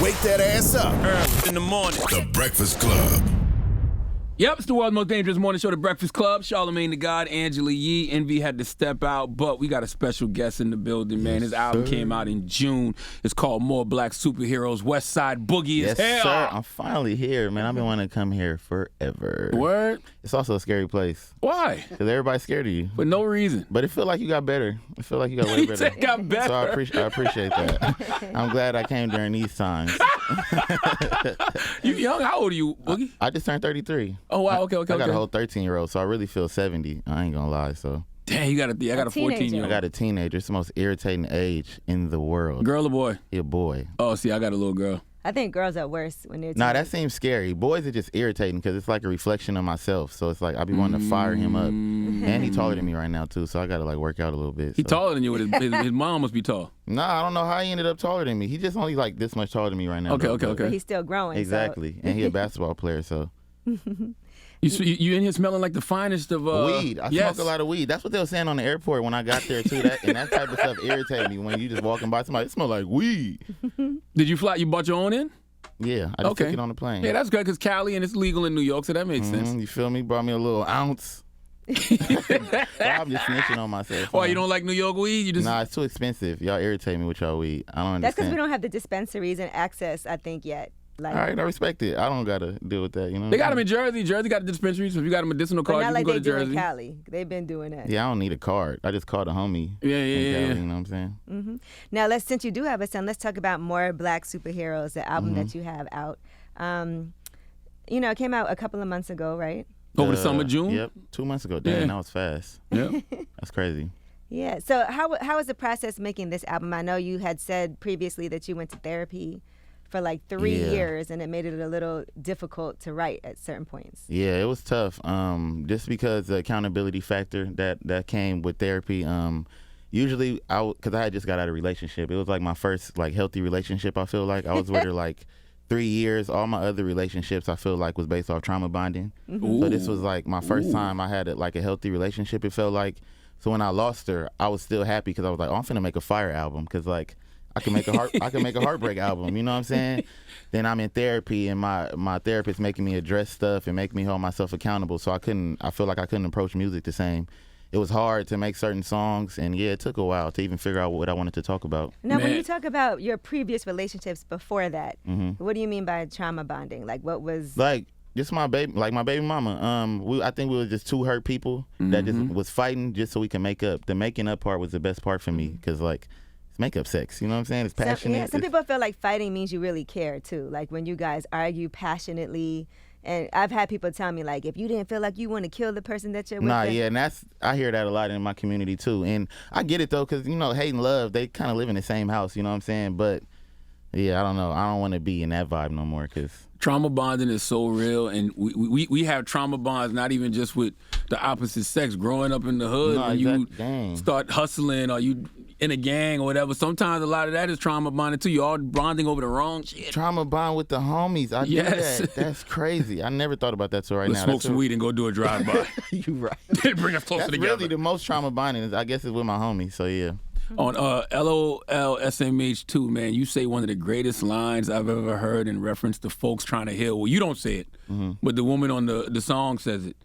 Wake that ass up. Early in the morning. The Breakfast Club. Yep, it's the world's most dangerous morning show, The Breakfast Club. Charlamagne the God, Angela Yee. Envy had to step out, but we got a special guest in the building, man. His album came out in June. It's called More Black Superheroes. Westside Boogie is here. Yes, sir. I'm finally here, man. I've been wanting to come here forever. Word? It's also a scary place. Why? Because everybody's scared of you. For no reason. But it feel like you got better. It feel like you got way better. It got better. So I appreciate that. I'm glad I came during these times. You young? How old are you, Boogie? I just turned 33. Oh, wow. Okay. I got a whole 13-year-old, so I really feel 70. I ain't gonna lie. So. Dang, I got a 14-year-old. I got a teenager. It's the most irritating age in the world. Girl or boy? Yeah, boy. Oh, see, I got a little girl. I think girls are worse when they're Nah, that seems scary. Boys are just irritating because it's like a reflection of myself. So it's like I be wanting to fire him up. And he taller than me right now, too, so I got to like work out a little bit. He taller than you. His mom must be tall. Nah, I don't know how he ended up taller than me. He just only like this much taller than me right now. Okay. But he's still growing. Exactly. So. And he a basketball player, so. You in here smelling like the finest of weed. I smoke a lot of weed. That's what they were saying on the airport when I got there too. That type of stuff irritated me when you just walking by somebody. It smell like weed. Did you fly? You bought your own in? Yeah, I just took it on the plane. Yeah, that's good because Cali and it's legal in New York, so that makes sense. You feel me? Brought me a little ounce. I'm just snitching on myself. Why, you don't like New York weed? Nah, it's too expensive. Y'all irritate me with y'all weed. I don't understand. That's because we don't have the dispensaries and access, I think, yet. All right, I respect it. I don't got to deal with that, you know? They got them in Jersey. Jersey got a dispensary, so if you got a medicinal card, you can go to Jersey. But not like they do in Cali. They've been doing that. Yeah, I don't need a card. I just called a homie. Yeah. You know what I'm saying? Mm-hmm. Now, since you do have a son, let's talk about More Black Superheroes, the album that you have out. It came out a couple of months ago, right? Over the summer, June? Yep, 2 months ago. Damn, that was fast. Yeah. That's crazy. Yeah. So how was the process making this album? I know you had said previously that you went to therapy for like 3 years, and it made it a little difficult to write at certain points. Yeah, it was tough. Just because the accountability factor that came with therapy. Usually, because I had just got out of a relationship. It was like my first like healthy relationship. I feel like I was with her like 3 years. All my other relationships I feel like was based off trauma bonding. So this was like my first time I had a healthy relationship. It felt like. So when I lost her, I was still happy because I was like, oh, I'm finna make a fire album because like. I can make a heartbreak album, you know what I'm saying? Then I'm in therapy and my therapist making me address stuff and make me hold myself accountable. So I feel like I couldn't approach music the same. It was hard to make certain songs, and it took a while to even figure out what I wanted to talk about. Now, when you talk about your previous relationships before that, what do you mean by trauma bonding? Like, what was just my baby mama. I think we were just two hurt people that just was fighting just so we can make up. The making up part was the best part for me because makeup sex, you know what I'm saying? It's passionate. Some people feel like fighting means you really care too. Like when you guys argue passionately, and I've had people tell me like, if you didn't feel like you want to kill the person that you're with. And I hear that a lot in my community too, and I get it though, because hate and love, they kind of live in the same house, you know what I'm saying? But yeah, I don't know. I don't want to be in that vibe no more because trauma bonding is so real, and we have trauma bonds not even just with the opposite sex. Growing up in the hood, when you start hustling or you in a gang or whatever, sometimes a lot of that is trauma bonding too. You're all bonding over the wrong shit. Trauma bond with the homies. I do that. That's crazy. I never thought about that till right now. Let's smoke some weed and go do a drive-by. You right. Bring us closer together. Really the most trauma bonding, I guess, is with my homies, so yeah. On LOLSMH2, man, you say one of the greatest lines I've ever heard in reference to folks trying to heal. Well, you don't say it, but the woman on the song says it.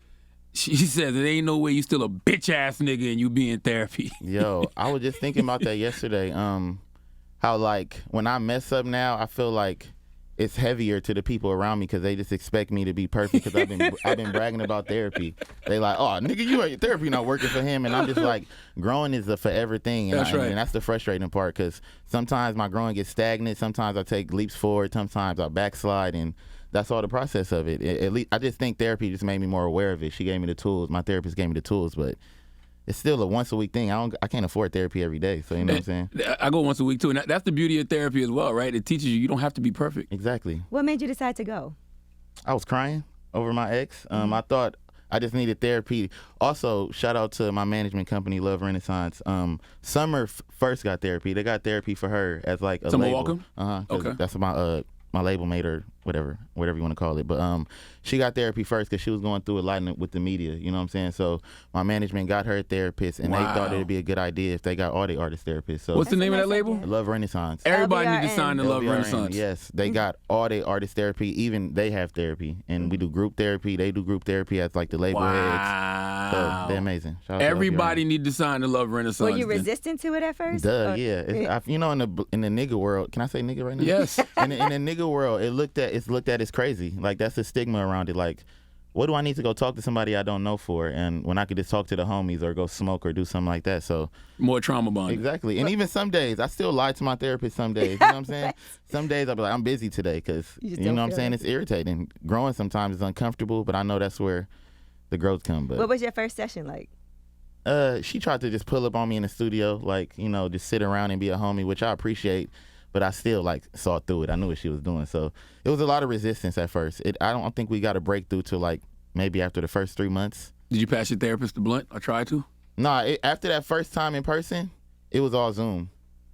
She says, there ain't no way you still a bitch-ass nigga and you be in therapy. Yo, I was just thinking about that yesterday. How, like, when I mess up now, I feel like it's heavier to the people around me because they just expect me to be perfect because I've been bragging about therapy. They like, oh, nigga, your therapy not working for him. And I'm just like, growing is a forever thing. And and that's the frustrating part because sometimes my growing gets stagnant. Sometimes I take leaps forward. Sometimes I backslide. And that's all the process of it. At least I just think therapy just made me more aware of it. She gave me the tools. My therapist gave me the tools, but it's still a once a week thing. I can't afford therapy every day. So you know what I'm saying? I go once a week too, and that's the beauty of therapy as well, right? It teaches you don't have to be perfect. Exactly. What made you decide to go? I was crying over my ex. I thought I just needed therapy. Also, shout out to my management company, Love Renaissance. Summer first got therapy. They got therapy for her as like a Summer label. Walker? Okay. That's my my label mate or whatever you want to call it. But she got therapy first because she was going through a lot with the media. You know what I'm saying? So my management got her a therapist, and they thought it'd be a good idea if they got all the artist therapists. So what's the name of that label? Love Renaissance. Everybody need to sign to Love LVRN, Renaissance. Yes, they got all the artist therapy. Even they have therapy, and we do group therapy. They do group therapy as like the label heads. So they're amazing. Shout out to Everybody LVRN. need to sign to Love Renaissance. Were you resistant to it at first? Duh, yeah. In the nigga world, can I say nigga right now? Yes. in the nigga world, it's looked at as crazy. Like that's the stigma around it. Like, what do I need to go talk to somebody I don't know for? And when I could just talk to the homies or go smoke or do something like that. So more trauma bonding. Exactly. And even some days, I still lie to my therapist some days. You know what I'm saying? Some days I'll be like, I'm busy today because, you know what I'm saying? It's irritating. Growing sometimes is uncomfortable, but I know that's where the growth comes. But what was your first session like? She tried to just pull up on me in the studio, like, you know, just sit around and be a homie, which I appreciate. But I still like saw through it. I knew what she was doing. So it was a lot of resistance at first. I don't think we got a breakthrough till like maybe after the first 3 months. Did you pass your therapist the blunt or try to? No, after that first time in person, it was all Zoom.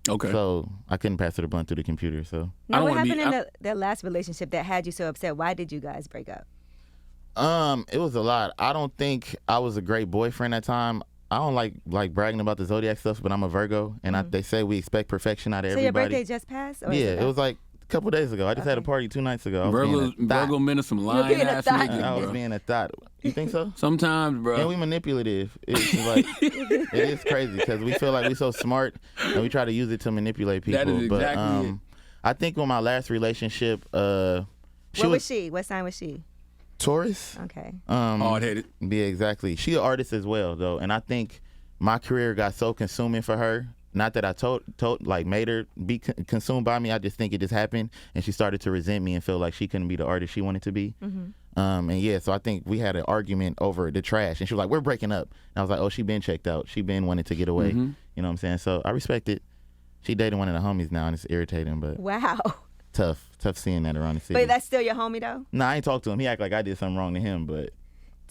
Okay. So I couldn't pass her the blunt through the computer. So now, what happened in that last relationship that had you so upset? Why did you guys break up? It was a lot. I don't think I was a great boyfriend at the time. I don't like bragging about the zodiac stuff, but I'm a Virgo, and they say we expect perfection out of everybody. So your birthday just passed? Or yeah, it was like a couple days ago. I just had a party 2 nights ago. Virgo men are some lying ass niggas. I was being a thought. You think so? Sometimes, bro. And we manipulative. It's like it is crazy because we feel like we're so smart and we try to use it to manipulate people. That is exactly it. I think with my last relationship, what was she? What sign was she? Taurus. Okay. Hard-headed. Yeah, exactly. She an artist as well, though, and I think my career got so consuming for her. Not that I made her be consumed by me. I just think it just happened, and she started to resent me and feel like she couldn't be the artist she wanted to be. And yeah, so I think we had an argument over the trash, and she was like, "We're breaking up." And I was like, "Oh, she been checked out. She been wanted to get away." You know what I'm saying? So I respect it. She dating one of the homies now, and it's irritating, but wow. Tough seeing that around the city. But that's still your homie though? Nah, I ain't talked to him. He act like I did something wrong to him, but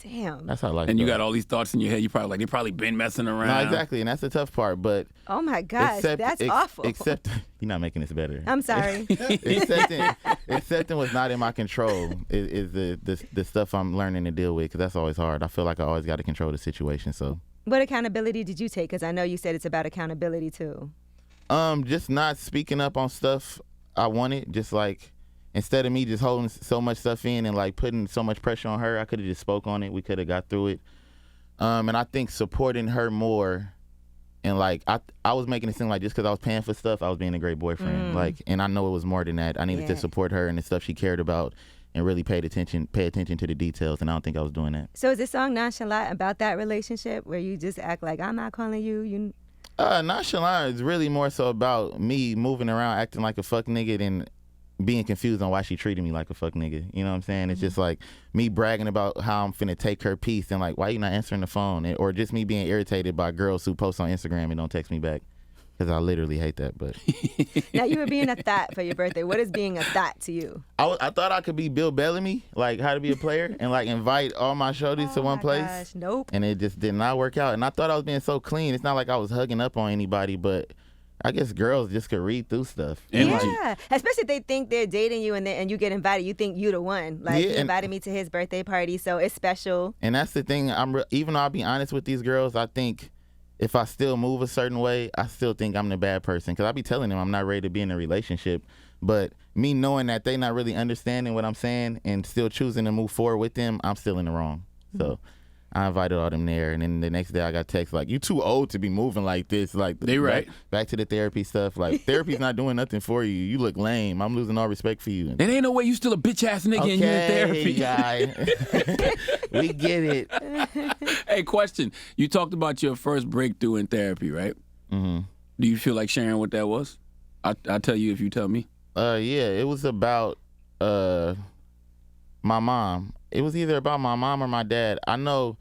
damn. That's how life And goes. you got all these thoughts in your head. You probably like they probably been messing around. No, exactly, and that's the tough part. But oh my gosh, that's awful. Except you're not making this better. I'm sorry. Accepting what's not in my control is the stuff I'm learning to deal with, because that's always hard. I feel like I always got to control the situation. So what accountability did you take? Because I know you said it's about accountability too. Just not speaking up on stuff I wanted. Just like, instead of me just holding so much stuff in and like putting so much pressure on her, I could have just spoke on it. We could have got through it. And I think supporting her more, and like I was making it seem like just because I was paying for stuff, I was being a great boyfriend. Like, and I know it was more than that. I needed to support her and the stuff she cared about, and really pay attention to the details. And I don't think I was doing that. So is this song Nonchalant about that relationship where you just act like I'm not calling you? Nonchalant is really more so about me moving around acting like a fuck nigga than being confused on why she treated me like a fuck nigga. You know what I'm saying? It's just like me bragging about how I'm finna take her piece and like, why you not answering the phone? Or just me being irritated by girls who post on Instagram and don't text me back. Because I literally hate that. But now you were being a thot for your birthday. What is being a thot to you? I thought I could be Bill Bellamy, like How to Be a Player, and like invite all my shorties to one place. Gosh, nope. And it just did not work out. And I thought I was being so clean. It's not like I was hugging up on anybody, but I guess girls just could read through stuff. Yeah, especially if they think they're dating you and you get invited. You think you the one. Like, he invited me to his birthday party, so it's special. And that's the thing. Even though I'll be honest with these girls, I think if I still move a certain way, I still think I'm the bad person. Because I be telling them I'm not ready to be in a relationship. But me knowing that they not really understanding what I'm saying and still choosing to move forward with them, I'm still in the wrong. So I invited all them there, and then the next day I got text like, "You too old to be moving like this." Like, they right. Back to the therapy stuff. Like, therapy's not doing nothing for you. You look lame. I'm losing all respect for you. There ain't no way you still a bitch ass nigga and you in therapy. Guy. We get it. Hey, question. You talked about your first breakthrough in therapy, right? Mm-hmm. Do you feel like sharing what that was? I'll tell you if you tell me. Yeah, it was about my mom. It was either about my mom or my dad. I know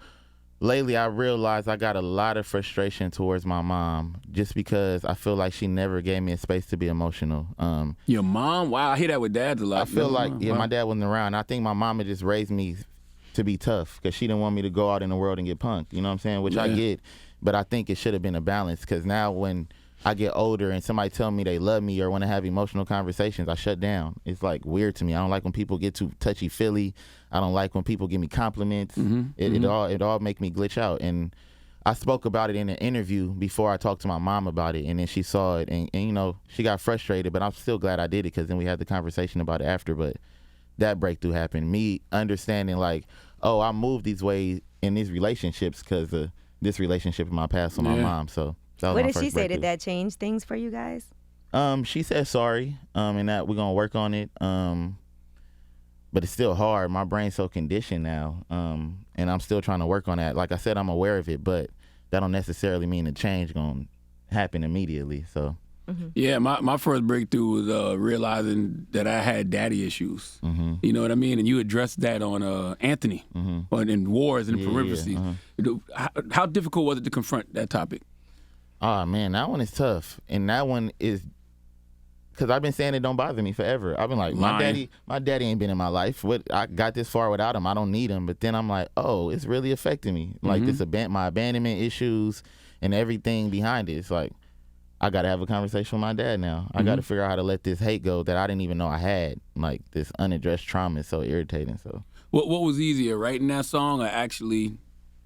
lately I realized I got a lot of frustration towards my mom just because I feel like she never gave me a space to be emotional. Your mom? Wow, I hear that with dads a lot. I feel like, my dad wasn't around. I think my mama just raised me to be tough because she didn't want me to go out in the world and get punked. You know what I'm saying? Which I get, but I think it should have been a balance, because now when I get older and somebody tell me they love me or want to have emotional conversations, I shut down. It's like weird to me. I don't like when people get too touchy-feely. I don't like when people give me compliments. It all make me glitch out. And I spoke about it in an interview before I talked to my mom about it, and then she saw it, and you know, she got frustrated, but I'm still glad I did it because then we had the conversation about it after. But that breakthrough happened. Me understanding like, oh, I moved these ways in these relationships because of this relationship in my past with my mom. So that was what my did she first say? breakthrough. Did that change things for you guys? She said sorry, and that we're gonna work on it. But it's still hard. My brain's so conditioned now, and I'm still trying to work on that. Like I said, I'm aware of it, but that don't necessarily mean the change gonna happen immediately. So. Yeah, my first breakthrough was realizing that I had daddy issues. You know what I mean? And you addressed that on Anthony, on in Wars and Periphery. How difficult was it to confront that topic? Oh, man, that one is tough. And that one is, because I've been saying it don't bother me forever. I've been like, my daddy ain't been in my life. I got this far without him. I don't need him. But then I'm like, oh, it's really affecting me. Like my abandonment issues and everything behind it. It's like, I got to have a conversation with my dad now. I got to figure out how to let this hate go that I didn't even know I had. Like, this unaddressed trauma is so irritating. So, what was easier, writing that song or actually,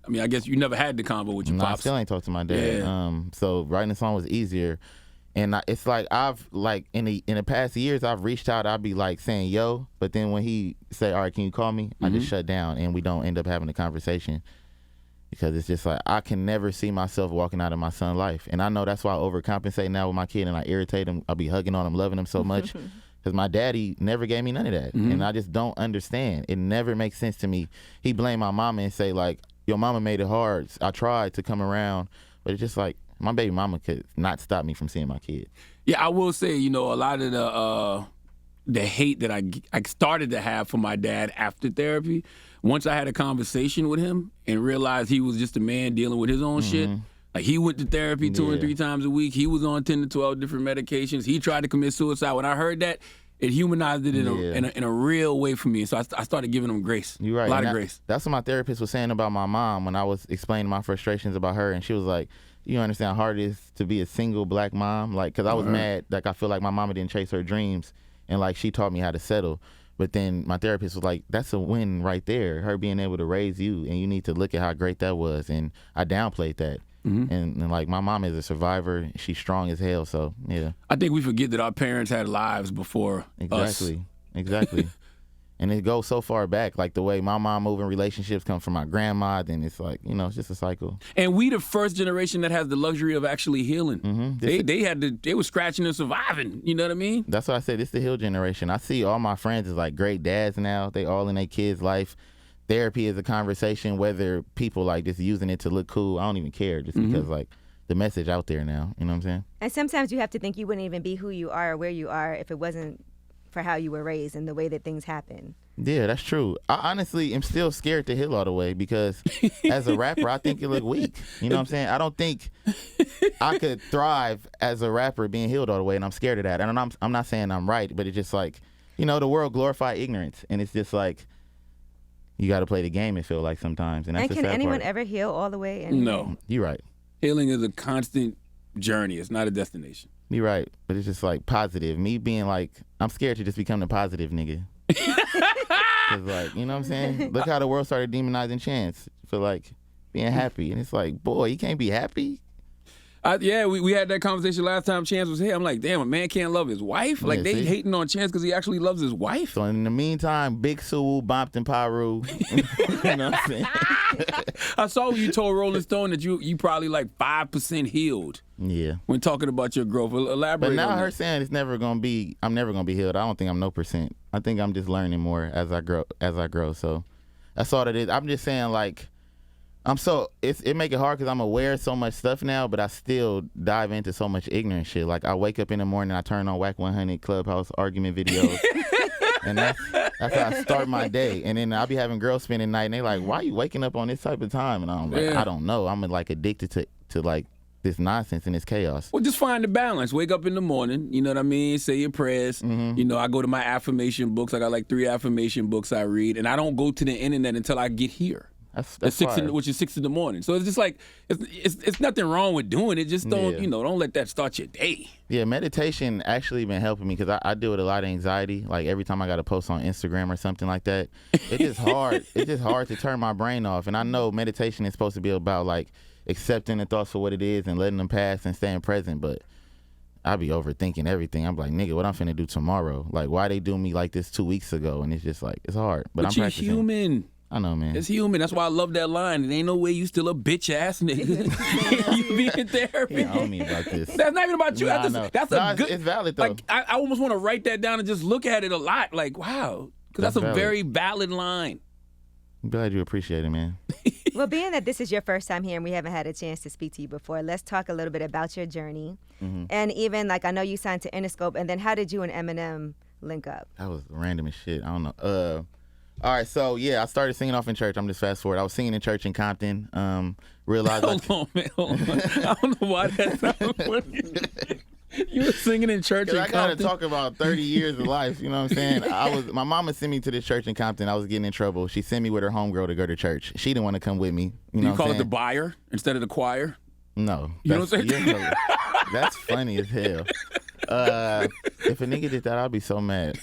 I mean, I guess you never had the convo with your pops. I still ain't talked to my dad. Yeah. So writing the song was easier. And it's like I've, like, in the past years, I've reached out. I'd be, like, saying, yo. But then when he say, all right, can you call me? I just shut down, and we don't end up having a conversation. Because it's just like, I can never see myself walking out of my son's life. And I know that's why I overcompensate now with my kid, and I irritate him. I'll be hugging on him, loving him so much. Because my daddy never gave me none of that. And I just don't understand. It never makes sense to me. He blamed my mama and say, like, your mama made it hard. I tried to come around. But it's just like, my baby mama could not stop me from seeing my kid. Yeah, I will say, you know, a lot of the hate that I started to have for my dad after therapy, once I had a conversation with him and realized he was just a man dealing with his own shit. Like, he went to therapy 2 and 3 times a week. He was on 10 to 12 different medications. He tried to commit suicide. When I heard that, it humanized it in a real way for me. So I started giving him grace. You're right. A lot of grace. That's what my therapist was saying about my mom when I was explaining my frustrations about her. And she was like, you understand how hard it is to be a single black mom? Like, because I was mad. Like, I feel like my mama didn't chase her dreams. And, like, she taught me how to settle. But then my therapist was like, that's a win right there, her being able to raise you, and you need to look at how great that was. And I downplayed that. And like, my mom is a survivor. She's strong as hell, so, yeah. I think we forget that our parents had lives before us. Exactly. And it goes so far back, like the way my mom moving relationships come from my grandma, then it's like, you know, it's just a cycle. And we the first generation that has the luxury of actually healing. They were scratching and surviving. You know what I mean? That's why I said it's the heal generation. I see all my friends as like great dads now. They all in their kids' life. Therapy is a conversation, whether people like just using it to look cool. I don't even care, just because like the message out there now. You know what I'm saying? And sometimes you have to think you wouldn't even be who you are or where you are if it wasn't for how you were raised and the way that things happen. Yeah, that's true. I honestly am still scared to heal all the way because as a rapper, I think you look weak. You know what I'm saying? I don't think I could thrive as a rapper being healed all the way, and I'm scared of that. And I'm not saying I'm right, but it's just like, you know, the world glorifies ignorance, and it's just like, you got to play the game, it feels like sometimes. And that's the sad can anyone part. ever heal all the way? No. You're right. Healing is a constant journey. It's not a destination. You're right. But it's just like positive. Me being like, I'm scared to just become the positive nigga. Cause like, you know what I'm saying? Look how the world started demonizing Chance for like being happy. And it's like, boy, you can't be happy? We had that conversation last time Chance was here. I'm like, damn, a man can't love his wife? Like, they hating on Chance because he actually loves his wife? So in the meantime, Big Sue, Bompton Paru. You know what I'm saying? I saw when you told Rolling Stone that you probably like 5% healed. Yeah. When talking about your growth. Elaborate But now on her that. saying I'm never gonna be healed. I don't think I'm no percent. I think I'm just learning more as I grow. So that's all it is. I'm just saying, like, it make it hard because I'm aware of so much stuff now, but I still dive into so much ignorant shit. Like, I wake up in the morning, I turn on Whack 100 Clubhouse argument videos, and that's how I start my day. And then I'll be having girls spending night, and they like, why are you waking up on this type of time? And I'm like, I don't know. I'm like addicted to like this nonsense and this chaos. Well, just find the balance. Wake up in the morning, you know what I mean? Say your prayers. You know, I go to my affirmation books. I got like 3 affirmation books I read, and I don't go to the internet until I get here. That's fire. Which is 6 in the morning. So it's just like it's nothing wrong with doing it. Just don't don't let that start your day. Yeah, meditation actually been helping me because I deal with a lot of anxiety. Like every time I got to post on Instagram or something like that, it's just hard. It's just hard to turn my brain off. And I know meditation is supposed to be about like accepting the thoughts for what it is and letting them pass and staying present, but I be overthinking everything. I'm like, nigga, what I'm finna do tomorrow? Like, why they do me like this 2 weeks ago? And it's just like, it's hard. But I'm you're practicing. Human. I know, man. It's human. That's why I love that line. It ain't no way you still a bitch ass nigga. You be in therapy. Yeah, I don't mean about this. That's not even about you. Nah, That's a good. It's valid though. Like I almost want to write that down and just look at it a lot. Like wow, because that's a valid. very valid line. I'm glad you appreciate it, man. Well, being that this is your first time here and we haven't had a chance to speak to you before, let's talk a little bit about your journey. Mm-hmm. And even, like, I know you signed to Interscope, and then how did you and Eminem link up? That was random as shit. I don't know. All right, so, yeah, I started singing off in church. I'm just fast forward. I was singing in church in Compton. Realized Hold on, man. I don't know why that sounds funny. You were singing in church in Compton? I gotta talk about 30 years of life, you know what I'm saying? My mama sent me to this church in Compton. I was getting in trouble. She sent me with her homegirl to go to church. She didn't want to come with me. You know you call it the buyer instead of the choir? No. You know what I'm saying? That's funny as hell. If a nigga did that, I'd be so mad.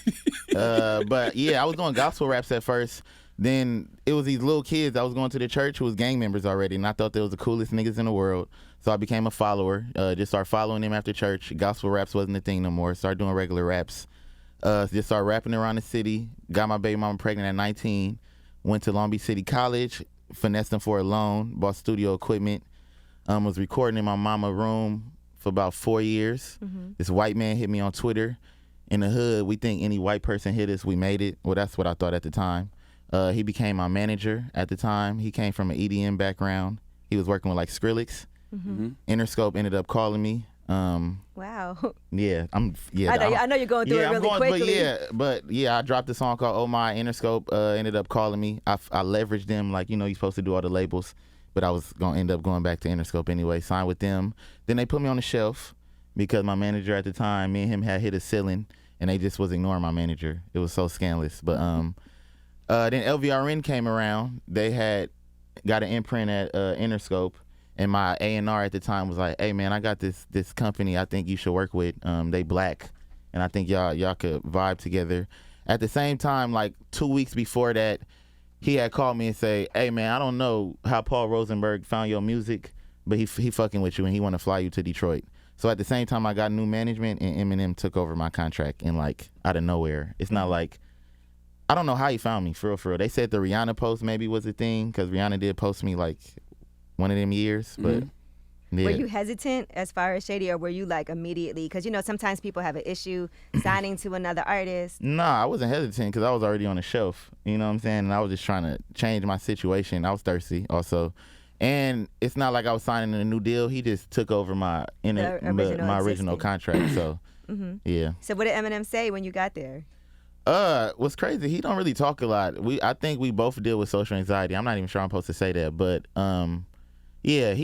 But yeah, I was doing gospel raps at first. Then it was these little kids that was going to the church who was gang members already, and I thought they was the coolest niggas in the world. So I became a follower. Just started following them after church. Gospel raps wasn't a thing no more. Started doing regular raps. Just started rapping around the city. Got my baby mama pregnant at 19. Went to Long Beach City College. Finessed them for a loan. Bought studio equipment. Was recording in my mama room for about 4 years. Mm-hmm. This white man hit me on Twitter. In the hood, we think any white person hit us, we made it. Well, that's what I thought at the time. He became my manager at the time. He came from an EDM background. He was working with like Skrillex. Mm-hmm. Interscope ended up calling me. Wow. Yeah, I know you're going through it really quickly. But I dropped a song called Oh My. Interscope ended up calling me. I leveraged them like, you're supposed to do all the labels, but I was gonna end up going back to Interscope anyway. Signed with them. Then they put me on the shelf because my manager at the time, me and him had hit a ceiling, and they just was ignoring my manager. It was so scandalous. But then LVRN came around. They had got an imprint at Interscope, and my A&R at the time was like, "Hey man, I got this company I think you should work with. They black, and I think y'all could vibe together." At the same time, like 2 weeks before that, he had called me and say, "Hey man, I don't know how Paul Rosenberg found your music, but he fucking with you and he want to fly you to Detroit." So at the same time, I got new management, and Eminem took over my contract, and like out of nowhere. It's not like, I don't know how he found me, for real. They said the Rihanna post maybe was a thing, because Rihanna did post me like one of them years, but yeah. Were you hesitant as far as Shady, or were you like immediately, because sometimes people have an issue signing to another artist? Nah, I wasn't hesitant because I was already on the shelf, you know what I'm saying? And I was just trying to change my situation. I was thirsty also. And it's not like I was signing a new deal. He just took over my original contract. So, yeah. So what did Eminem say when you got there? What's crazy, he don't really talk a lot. I think we both deal with social anxiety. I'm not even sure I'm supposed to say that, but yeah,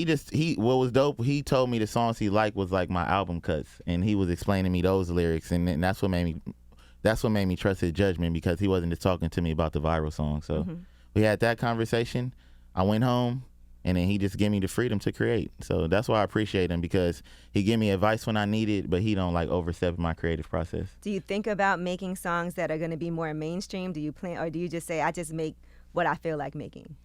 what was dope, he told me the songs he liked was like my album cuts, and he was explaining me those lyrics, and that's what made me trust his judgment, because he wasn't just talking to me about the viral song. So we had that conversation. I went home, and then he just gave me the freedom to create. So that's why I appreciate him, because he gave me advice when I need it, but he don't like overstep my creative process. Do you think about making songs that are going to be more mainstream? Do you plan, or do you just say, I just make what I feel like making?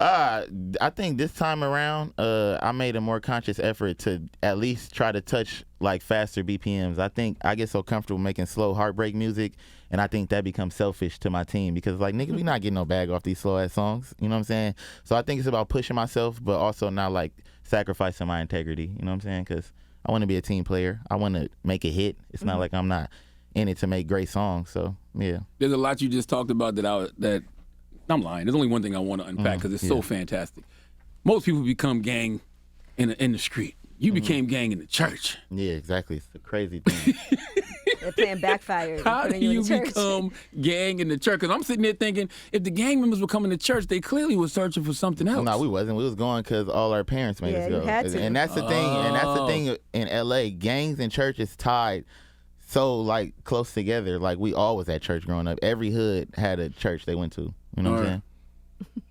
I think this time around, I made a more conscious effort to at least try to touch like faster BPMs. I think I get so comfortable making slow heartbreak music, and I think that becomes selfish to my team, because like, nigga, we not getting no bag off these slow ass songs. You know what I'm saying? So I think it's about pushing myself, but also not like sacrificing my integrity. You know what I'm saying? Because I want to be a team player. I want to make a hit. It's not like I'm not in it to make great songs. So yeah. There's a lot you just talked about that I'm lying. There's only one thing I want to unpack, because it's so fantastic. Most people become gang in the street. You became gang in the church. Yeah, exactly. It's a crazy thing. They're playing backfire. How do you become gang in the church? Because I'm sitting there thinking, if the gang members were coming to church, they clearly were searching for something else. No, we wasn't. We was going because all our parents made us go. You had to. And that's the thing. And that's the thing in LA. Gangs and churches tied so like close together. Like, we all was at church growing up. Every hood had a church they went to. You know what I'm saying?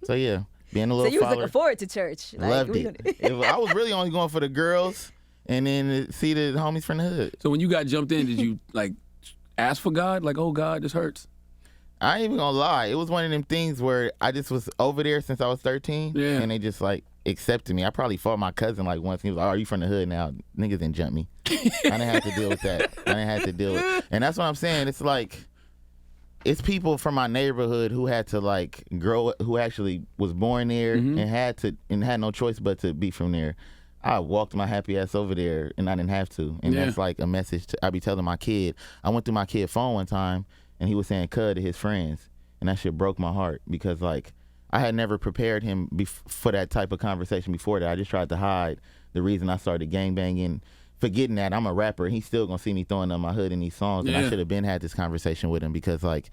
So yeah. being a little So you was follower. looking forward to church. Like, Loved it. I was really only going for the girls and then see the homies from the hood. So when you got jumped in, did you like ask for God? Like, oh God, this hurts. I ain't even gonna lie. It was one of them things where I just was over there since I was 13, and they just like accepted me. I probably fought my cousin like once. He was like, "Oh, are you from the hood now?" Niggas didn't jump me. I didn't have to deal with that. I didn't have to deal with, and that's what I'm saying. It's like, it's people from my neighborhood who had to like grow up, who actually was born there and had no choice but to be from there. I walked my happy ass over there, and I didn't have to. And that's like a message I be telling my kid. I went through my kid's phone one time, and he was saying "cud" to his friends, and that shit broke my heart because like I had never prepared him for that type of conversation before that. I just tried to hide the reason I started gangbanging, forgetting that I'm a rapper, and he's still gonna see me throwing up my hood in these songs, and I should have been had this conversation with him because like,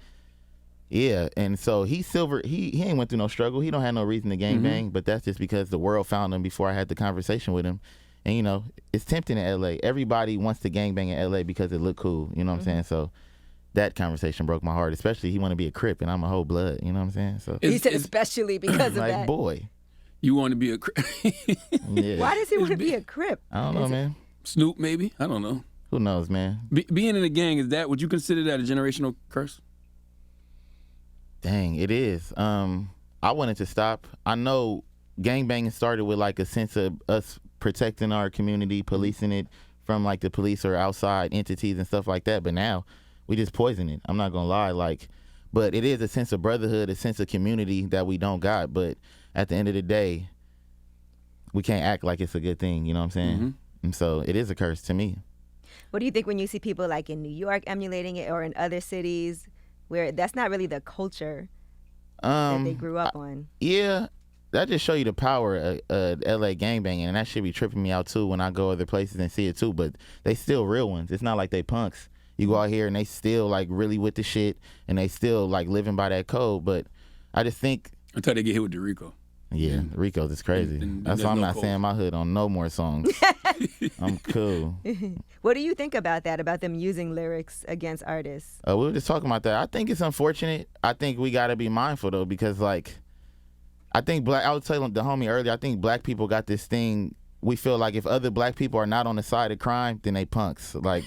and so he's silver. He ain't went through no struggle. He don't have no reason to gangbang, but that's just because the world found him before I had the conversation with him. And you know, it's tempting in LA. Everybody wants to gangbang in LA because it look cool. You know what I'm saying? So that conversation broke my heart, especially he want to be a Crip and I'm a whole blood. You know what I'm saying? So he said especially because of like, that. Boy, you want to be a Crip? yeah. Why does he want to be a Crip? I don't know, man. Snoop, maybe? I don't know. Who knows, man? Being in a gang, would you consider that a generational curse? Dang, it is. I wanted to stop. I know gangbanging started with like a sense of us protecting our community, policing it from like the police or outside entities and stuff like that. But now we just poison it. I'm not gonna lie. Like, but it is a sense of brotherhood, a sense of community that we don't got. But at the end of the day, we can't act like it's a good thing. You know what I'm saying? And so it is a curse to me. What do you think when you see people like in New York emulating it or in other cities where that's not really the culture that they grew up on? Yeah, that just show you the power of LA gangbanging, and that should be tripping me out too when I go other places and see it too. But they still real ones. It's not like they punks. You go out here and they still like really with the shit, and they still like living by that code. But I just think until they get hit with the Rico. Yeah, Rico's is crazy. That's why I'm not saying my hood on no more songs. I'm cool. What do you think about that, about them using lyrics against artists? We were just talking about that. I think it's unfortunate. I think we got to be mindful, though, because, like, I think I was telling the homie earlier, I think black people got this thing. We feel like if other black people are not on the side of crime, then they punks. Like,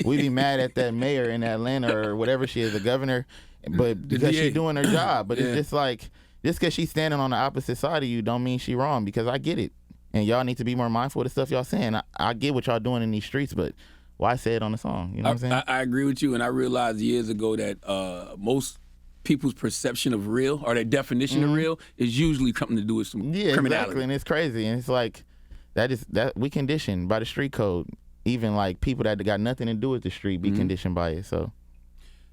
we be mad at that mayor in Atlanta or whatever she is, the governor, but because she's doing her job. But it's just like, just because she's standing on the opposite side of you don't mean she wrong, because I get it. And y'all need to be more mindful of the stuff y'all saying. I get what y'all doing in these streets, but why say it on the song? You know what I'm saying? I agree with you, and I realized years ago that most people's perception of real, or their definition of real, is usually something to do with some criminality. Exactly, and it's crazy. And it's like, that we conditioned by the street code. Even like people that got nothing to do with the street be conditioned by it. So,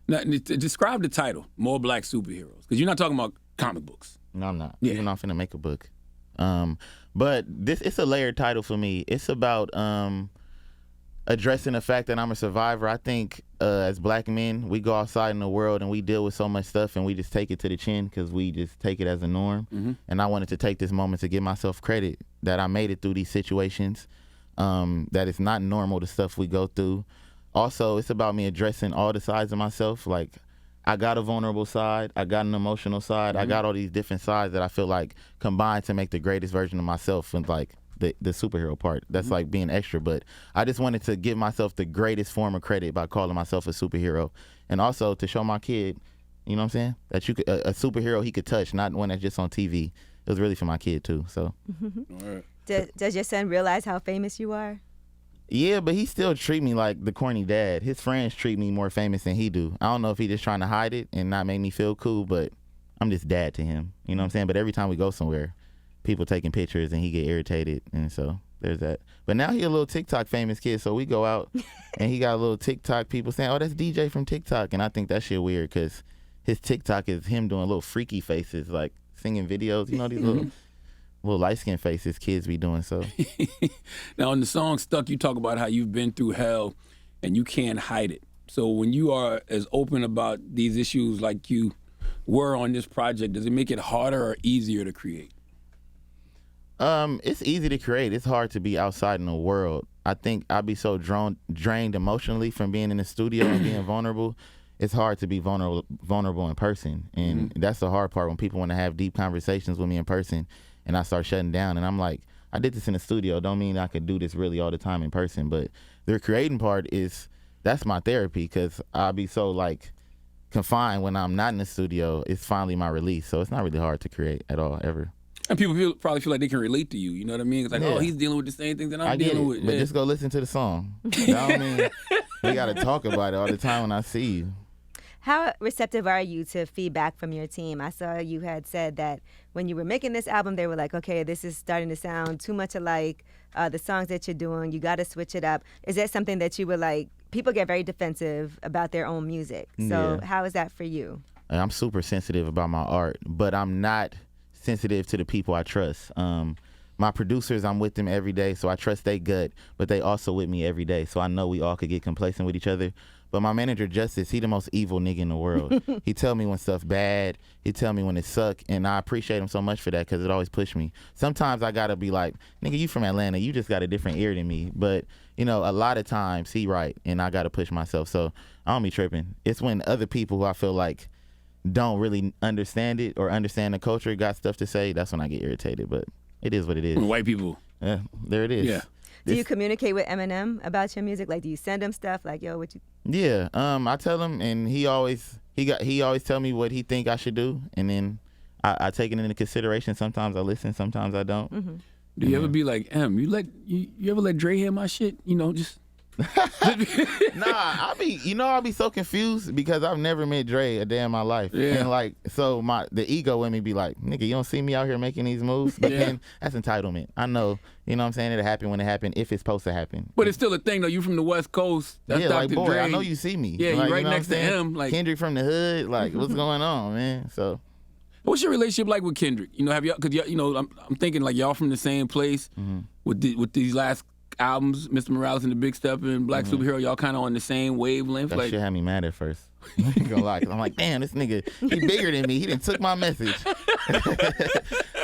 now, describe the title, More Black Superheroes, because you're not talking about comic books. No, I'm not. Even though I'm finna make a book. But it's a layered title for me. It's about addressing the fact that I'm a survivor. I think as black men, we go outside in the world and we deal with so much stuff and we just take it to the chin because we just take it as a norm. And I wanted to take this moment to give myself credit that I made it through these situations, that it's not normal, the stuff we go through. Also, it's about me addressing all the sides of myself. Like, I got a vulnerable side, I got an emotional side, I got all these different sides that I feel like combine to make the greatest version of myself, and like the superhero part. That's like being extra, but I just wanted to give myself the greatest form of credit by calling myself a superhero, and also to show my kid, you know what I'm saying, that you could, a superhero he could touch, not one that's just on TV. It was really for my kid too. So, All right. Does your son realize how famous you are? yeah, but he still treat me like the corny dad. His friends treat me more famous than he do. I don't know if he just trying to hide it and not make me feel cool, but I'm just dad to him. You know what I'm saying? But every time we go somewhere, people taking pictures and he get irritated, and so there's that. But now he a little TikTok famous kid, so we go out and he got a little TikTok people saying, "Oh, that's DJ from TikTok," and I think that shit weird because his TikTok is him doing little freaky faces, like singing videos. You know, these little light-skinned faces kids be doing. So now in the song Stuck, you talk about how you've been through hell and you can't hide it. So when you are as open about these issues like you were on this project, does it make it harder or easier to create? It's easy to create. It's hard to be outside in the world. I think I'd be so drained emotionally from being in the studio and being vulnerable. it's hard to be vulnerable in person, and that's the hard part when people want to have deep conversations with me in person, and I start shutting down, and I'm like, I did this in the studio. Don't mean I could do this really all the time in person, but the creating part that's my therapy, because I'll be so like confined when I'm not in the studio. It's finally my release, so it's not really hard to create at all ever. And people probably feel like they can relate to you. You know what I mean? It's like, oh, he's dealing with the same thing that I'm dealing with. But just go listen to the song. You know what I mean? We got to talk about it all the time when I see you. How receptive are you to feedback from your team? I saw you had said that when you were making this album, they were like, okay, this is starting to sound too much alike. The songs that you're doing, you got to switch it up. Is that something that you would like? People get very defensive about their own music. So how is that for you? I'm super sensitive about my art, but I'm not sensitive to the people I trust. My producers, I'm with them every day, so I trust they gut, but they also with me every day, so I know we all could get complacent with each other. But my manager, Justice, he the most evil nigga in the world. He tell me when stuff bad. He tell me when it suck, and I appreciate him so much for that, because it always pushed me. Sometimes I got to be like, nigga, you from Atlanta. You just got a different ear than me. But, you know, a lot of times he right, and I got to push myself. So I don't be tripping. It's when other people who I feel like don't really understand it or understand the culture got stuff to say, that's when I get irritated. But it is what it is. White people. Yeah, there it is. Yeah. Do you communicate with Eminem about your music? Like, do you send him stuff like, yo, what you? Yeah, I tell him, and he always tell me what he think I should do, and then I take it into consideration. Sometimes I listen, sometimes I don't. Mm-hmm. Do you ever be like, you ever let Dre hear my shit? You know, just. Nah, I'll be so confused because I've never met Dre a day in my life. Yeah. And like, so the ego in me be like, nigga, you don't see me out here making these moves? But then that's entitlement. I know, you know what I'm saying? It'll happen when it happen, if it's supposed to happen. But it's still a thing though. You from the West Coast. That's yeah, Dr. like, boy, Dre. I know you see me. Yeah, like, you right you know next to him. Like Kendrick from the hood. Like, what's going on, man? So. What's your relationship like with Kendrick? You know, have y'all? Cause you know, I'm thinking like y'all from the same place with these last albums, Mr. Morales and the Big Stepper and Black Superhero. Y'all kind of on the same wavelength. That like, shit had me mad at first. I ain't gonna lie, 'cause I'm like, damn, this nigga, he bigger than me. He done took my message.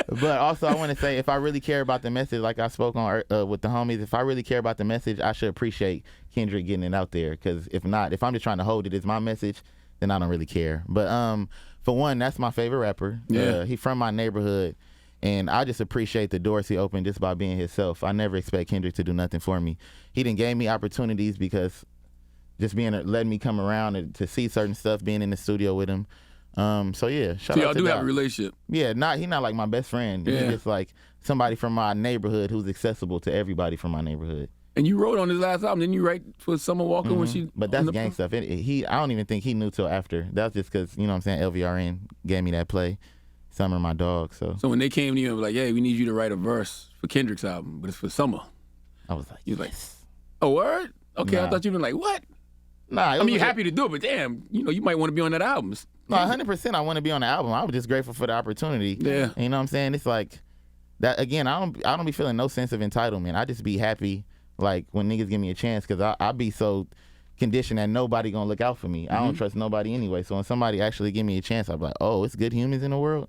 But also, I want to say, if I really care about the message, like I spoke on with the homies, if I really care about the message, I should appreciate Kendrick getting it out there. Because if not, if I'm just trying to hold it as my message, then I don't really care. But for one, that's my favorite rapper. Yeah. He from my neighborhood. And I just appreciate the doors he opened just by being himself. I never expect Kendrick to do nothing for me. He done gave me opportunities because just letting me come around and to see certain stuff, being in the studio with him. So yeah, shout out to y'all do Doc. have a relationship. Yeah, he not like my best friend. Yeah. He's just like somebody from my neighborhood who's accessible to everybody from my neighborhood. And you wrote on his last album, didn't you write for Summer Walker when she? But that's gang stuff. I don't even think he knew till after. That's just because, you know what I'm saying, LVRN gave me that play. Summer, my dog. So when they came to you and were like, "Yeah, we need you to write a verse for Kendrick's album, but it's for Summer," I was like, you was yes. like, "Oh, word? Okay." Nah. I thought you'd been like, "What?" Nah, I mean, you're happy to do it, but damn, you know, you might want to be on that album. No, 100%. I want to be on the album. I was just grateful for the opportunity. Yeah. You know what I'm saying? It's like that again. I don't be feeling no sense of entitlement. I just be happy like when niggas give me a chance, because I be so conditioned that nobody gonna look out for me. I don't trust nobody anyway. So when somebody actually give me a chance, I'm like, oh, it's good humans in the world.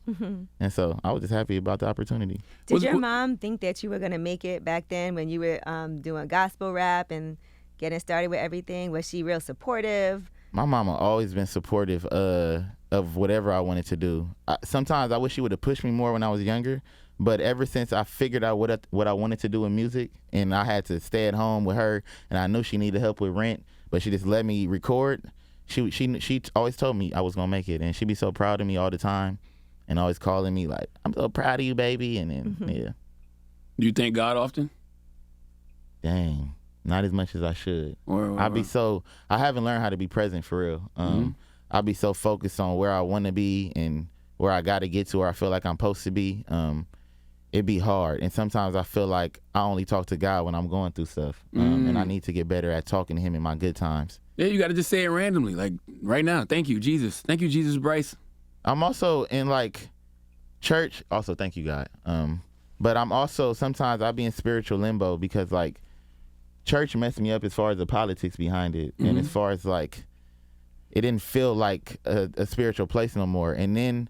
And so I was just happy about the opportunity. Did your mom think that you were gonna make it back then when you were doing gospel rap and getting started with everything? Was she real supportive? My mama always been supportive of whatever I wanted to do. Sometimes I wish she would have pushed me more when I was younger, but ever since I figured out what I wanted to do in music, and I had to stay at home with her, and I knew she needed help with rent, but she just let me record. She always told me I was gonna make it, and she'd be so proud of me all the time, and always calling me like, "I'm so proud of you, baby." And then yeah. Do you thank God often? Dang, not as much as I should. I haven't learned how to be present for real. I be so focused on where I want to be and where I got to get to, where I feel like I'm supposed to be. It'd be hard, and sometimes I feel like I only talk to God when I'm going through stuff, and I need to get better at talking to him in my good times. Yeah, you got to just say it randomly, like right now. Thank you, Jesus. Thank you, Jesus Bryce. I'm also in like church. Also, thank you, God. But I'm also, sometimes I be in spiritual limbo because like church messed me up as far as the politics behind it, and as far as like it didn't feel like a spiritual place no more. And then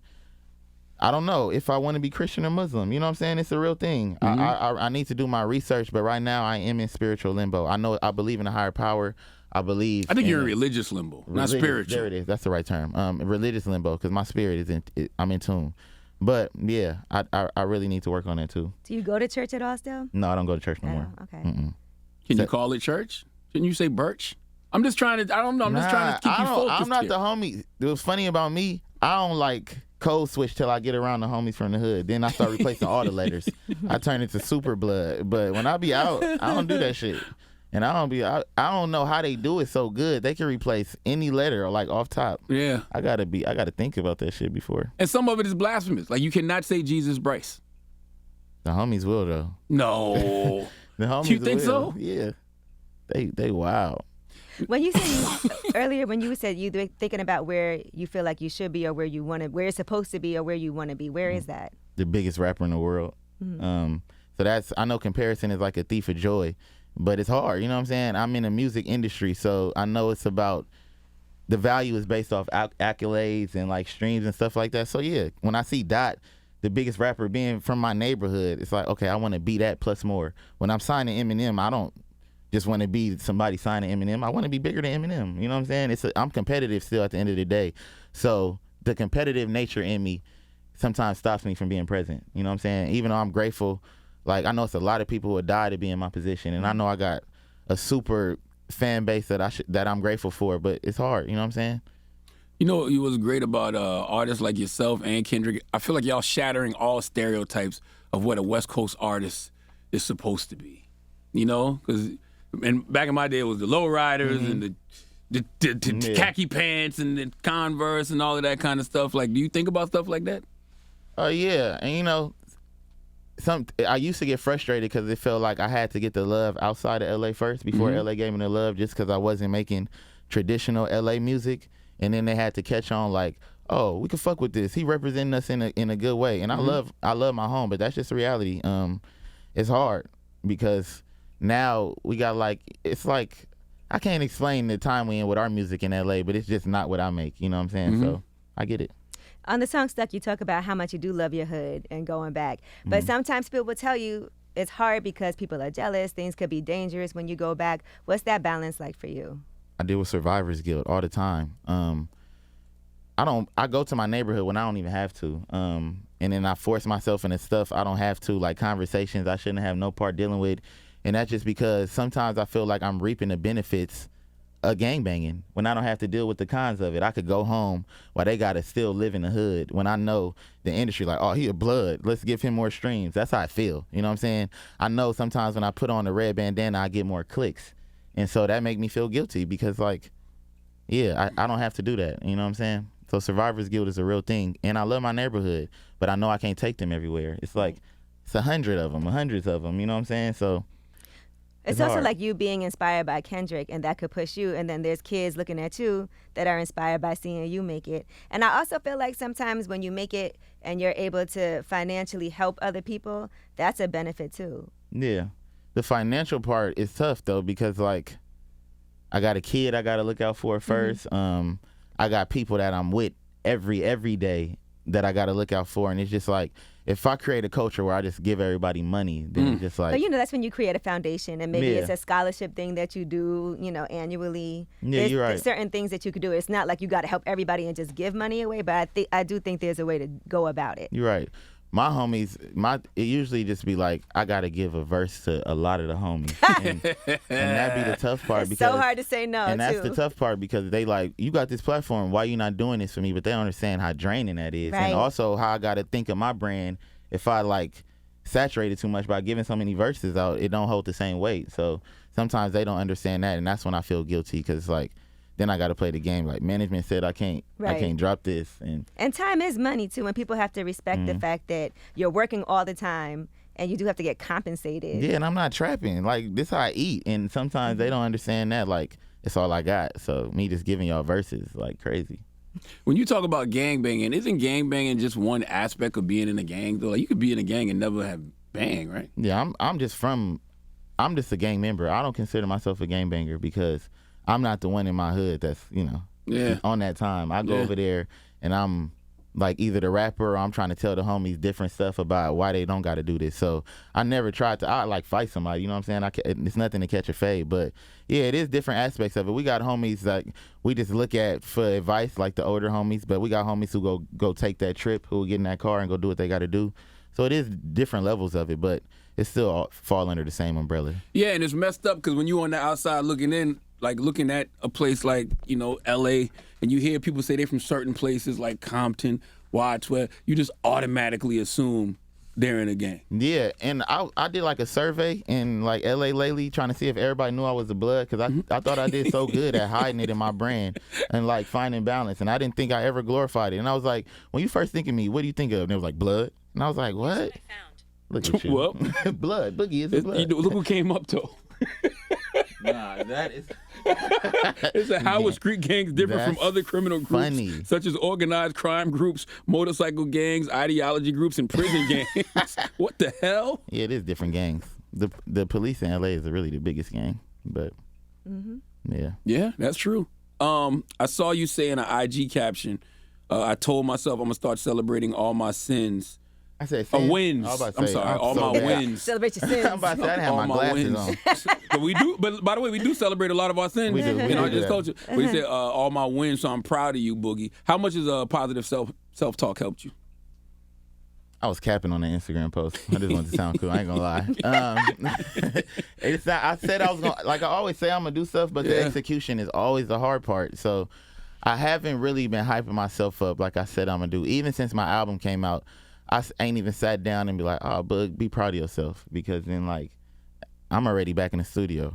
I don't know if I want to be Christian or Muslim. You know what I'm saying? It's a real thing. I need to do my research, but right now I am in spiritual limbo. I know I believe in a higher power. I believe. I think you're in religious limbo, not spiritual. There it is. That's the right term. Religious limbo, because my spirit is I'm in tune. But yeah, I really need to work on that too. Do you go to church at all still? No, I don't go to church no more. Okay. Can you call it church? Shouldn't you say birch? I'm just trying to. I don't know. I'm just trying to keep you focused. I'm not here. the homie. It was funny about me. I don't like code switch till I get around the homies from the hood. Then I start replacing all the letters. I turn into super blood. But when I be out, I don't do that shit. And I don't know how they do it so good. They can replace any letter like off top. Yeah. I gotta think about that shit before. And some of it is blasphemous. Like you cannot say Jesus Bryce. The homies will though. No. The homies You think will. so? Yeah. They wild. When you said earlier, when you said you were thinking about where you feel like you should be or where you're supposed to be or where you want to be, where is that? The biggest rapper in the world. So I know comparison is like a thief of joy, but it's hard. You know what I'm saying? I'm in the music industry, so I know it's about the value is based off accolades and like streams and stuff like that. So yeah, when I see Dot, the biggest rapper being from my neighborhood, it's like, okay, I want to be that plus more. When I'm signing Eminem, I don't just want to be somebody signing Eminem. I want to be bigger than Eminem. You know what I'm saying? I'm competitive still at the end of the day. So the competitive nature in me sometimes stops me from being present. You know what I'm saying? Even though I'm grateful, like I know it's a lot of people who would die to be in my position, and I know I got a super fan base that I'm grateful for, but it's hard. You know what I'm saying? You know what was great about artists like yourself and Kendrick? I feel like y'all shattering all stereotypes of what a West Coast artist is supposed to be. You know? Because back in my day, it was the lowriders and the khaki pants and the Converse and all of that kind of stuff. Like, do you think about stuff like that? Yeah. And, you know, I used to get frustrated because it felt like I had to get the love outside of LA first before LA gave me the love, just because I wasn't making traditional LA music. And then they had to catch on like, oh, we can fuck with this. He representing us in a good way. And I love my home, but that's just the reality. It's hard because now we got it's like I can't explain the time we in with our music in LA, but it's just not what I make. You know what I'm saying? So I get it. On the song Stuck, you talk about how much you do love your hood and going back. But sometimes people will tell you it's hard because people are jealous. Things could be dangerous when you go back. What's that balance like for you? I deal with survivor's guilt all the time. I go to my neighborhood when I don't even have to. And then I force myself into stuff I don't have to, like conversations I shouldn't have no part dealing with. And that's just because sometimes I feel like I'm reaping the benefits of gangbanging when I don't have to deal with the cons of it. I could go home while they gotta still live in the hood when I know the industry like, oh, he a blood, let's give him more streams. That's how I feel. You know what I'm saying? I know sometimes when I put on the red bandana, I get more clicks. And so that make me feel guilty because like, yeah, I don't have to do that. You know what I'm saying? So survivor's guilt is a real thing. And I love my neighborhood, but I know I can't take them everywhere. It's like, it's 100 of them, hundreds of them. You know what I'm saying? So it's also hard. like you being inspired by Kendrick, and that could push you. And then there's kids looking at you that are inspired by seeing you make it. And I also feel like sometimes when you make it and you're able to financially help other people, that's a benefit too. Yeah. The financial part is tough though, because like I got a kid I got to look out for first. I got people that I'm with every day that I got to look out for. And it's just like, if I create a culture where I just give everybody money, then it's just like. But you know, that's when you create a foundation, and maybe it's a scholarship thing that you do, you know, annually. Yeah, you're right. There's certain things that you could do. It's not like you got to help everybody and just give money away, but I do think there's a way to go about it. You're right. My homies, it usually just be like, I got to give a verse to a lot of the homies. And that'd be the tough part. It's because so hard to say no, and that's the tough part, because they like, you got this platform, why you not doing this for me? But they don't understand how draining that is. Right. And also how I got to think of my brand. If I like saturate it too much by giving so many verses out, it don't hold the same weight. So sometimes they don't understand that, and that's when I feel guilty, because it's like, then I got to play the game. Like management said, I can't drop this. And time is money too, and people have to respect the fact that you're working all the time and you do have to get compensated. Yeah, and I'm not trapping. Like, this how I eat, and sometimes they don't understand that. Like, it's all I got. So me just giving y'all verses, like crazy. When you talk about gangbanging, isn't gangbanging just one aspect of being in a gang though? Like, you could be in a gang and never have bang, right? Yeah, I'm just a gang member. I don't consider myself a gangbanger because I'm not the one in my hood that's, on that time. I go over there and I'm like either the rapper or I'm trying to tell the homies different stuff about why they don't got to do this. So I never tried to like fight somebody, you know what I'm saying? It's nothing to catch a fade, but yeah, it is different aspects of it. We got homies that we just look at for advice, like the older homies, but we got homies who go take that trip, who get in that car and go do what they got to do. So it is different levels of it, but it still all fall under the same umbrella. Yeah, and it's messed up because when you on the outside looking in, like looking at a place like, you know, L.A., and you hear people say they're from certain places like Compton, Y12, you just automatically assume they're in a gang. Yeah, and I did like a survey in like L.A. lately trying to see if everybody knew I was a blood because I thought I did so good at hiding it in my brand and like finding balance, and I didn't think I ever glorified it. And I was like, when you first think of me, what do you think of? And it was like blood. And I was like, what? That's what I found. Look at you. Well, blood. Boogie is a blood. Look who came up, though. Nah, that is... It's a how are street gangs different from That's other criminal groups, funny. such as organized crime groups, motorcycle gangs, ideology groups, and prison gangs. What the hell? Yeah, it is different gangs. The police in LA is really the biggest gang, but yeah. Yeah, that's true. I saw you say in an IG caption, I told myself I'm gonna start celebrating all my sins. I said Wins. I'm sorry, all my wins. Celebrate your sins. I'm about to say I didn't have All my my glasses wins. on. But we do. But by the way, we do celebrate a lot of our sins. We do. We in our do just that. culture. But you said all my wins, so I'm proud of you, Boogie. How much has positive self talk helped you? I was capping on the Instagram post. I just wanted to sound cool. I ain't gonna lie. It's not, I said I was gonna, like I always say, I'm gonna do stuff, but the execution is always the hard part. So I haven't really been hyping myself up like I said I'm gonna do. Even since my album came out, I ain't even sat down and be like, oh, Bug, be proud of yourself, because then like I'm already back in the studio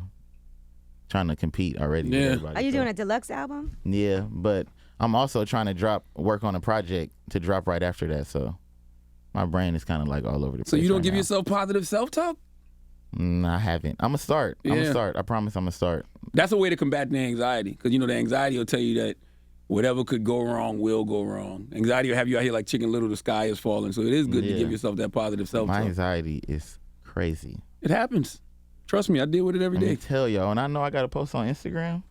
trying to compete already. Yeah. With everybody. Are you So, doing a deluxe album? yeah, but I'm also trying to work on a project to drop right after that. So my brain is kind of like all over the place. So you don't right give now. yourself positive self talk? I haven't. I'm gonna start. I'm Yeah. gonna start. I promise I'm gonna start. That's a way to combat the anxiety, because you know the anxiety will tell you that whatever could go wrong will go wrong. Anxiety will have you out here like Chicken Little, the sky is falling. So it is good to Yeah. give yourself that positive self My talk. anxiety is crazy. It happens. Trust me, I deal with it every Let me day. tell y'all, and I know I got to post on Instagram.